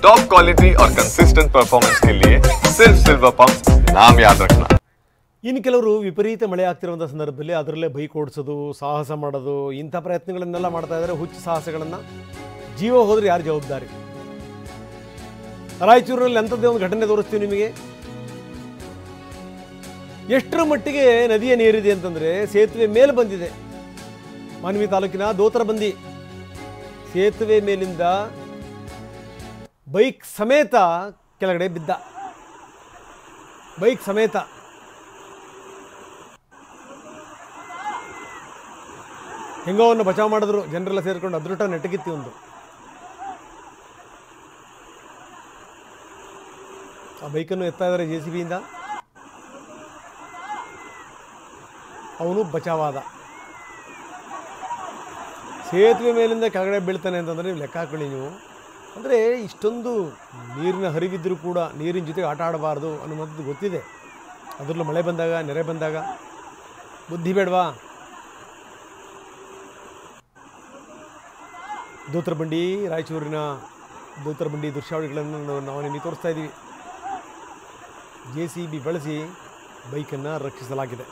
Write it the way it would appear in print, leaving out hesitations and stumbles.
Top quality और consistent performance के लिए सिर्फ सिल्वर पंप नाम याद रखना। ಇನ್ನು ಕೆಲವರು ವಿಪರೀತ ಮಳೆ ಆಗ್ತಿರುವಂಥ ಸಂದರ್ಭದಲ್ಲಿ ಅದರಲ್ಲೇ ಬೈಕ್ ಓಡಿಸೋದು ಸಾಹಸ ಮಾಡೋದು ಇಂಥ ಪ್ರಯತ್ನಗಳನ್ನೆಲ್ಲ ಮಾಡ್ತಾ ಇದ್ದಾರೆ. ಹುಚ್ಚು ಸಾಹಸಗಳನ್ನು ಜೀವ ಹೋದರೆ ಯಾರು ಜವಾಬ್ದಾರಿ? ರಾಯಚೂರಿನಲ್ಲಿ ಅಂಥದ್ದೇ ಒಂದು ಘಟನೆ ತೋರಿಸ್ತೀವಿ ನಿಮಗೆ. ಎಷ್ಟರ ಮಟ್ಟಿಗೆ ನದಿಯ ನೀರಿದೆ ಅಂತಂದರೆ ಸೇತುವೆ ಮೇಲೆ ಬಂದಿದೆ. ಮಾನ್ವಿ ತಾಲೂಕಿನ ದೋತರಬಂದಿ ಸೇತುವೆ ಮೇಲಿಂದ ಬೈಕ್ ಸಮೇತ ಕೆಳಗಡೆ ಬಿದ್ದ. ಬೈಕ್ ಸಮೇತ ಹೆಂಗೋವನ್ನು ಬಚಾವ್ ಮಾಡಿದ್ರು ಜನರೆಲ್ಲ ಸೇರಿಕೊಂಡು. ಅದೃಷ್ಟ ನೆಟ್ಟಗಿತ್ತಿ ಒಂದು. ಆ ಬೈಕನ್ನು ಎತ್ತಾ ಇದ್ದಾರೆ JCBಯಿಂದ. ಅವನು ಬಚಾವಾದ. ಸೇತುವೆ ಮೇಲಿಂದ ಕೆಳಗಡೆ ಬೀಳ್ತಾನೆ ಅಂತಂದರೆ ನೀವು ಲೆಕ್ಕ ಹಾಕೊಳ್ಳಿ ನೀವು. ಅಂದರೆ ಇಷ್ಟೊಂದು ನೀರಿನ ಹರಿವಿದ್ದರೂ ಕೂಡ ನೀರಿನ ಜೊತೆಗೆ ಆಟ ಆಡಬಾರ್ದು ಅನ್ನುವಂಥದ್ದು ಗೊತ್ತಿದೆ. ಅದರಲ್ಲೂ ಮಳೆ ಬಂದಾಗ ನೆರೆ ಬಂದಾಗ ಬುದ್ಧಿ ಬೇಡವಾ? ದೋತರಬಂಡಿ ರಾಯಚೂರಿನ ದೋತರಬಂಡಿ ದೃಶ್ಯಾವಳಿಗಳನ್ನು ನಾವು ನಿಮಗೆ ತೋರಿಸ್ತಾ ಇದ್ದೀವಿ. JCB ಬಳಸಿ ಬೈಕನ್ನು ರಕ್ಷಿಸಲಾಗಿದೆ.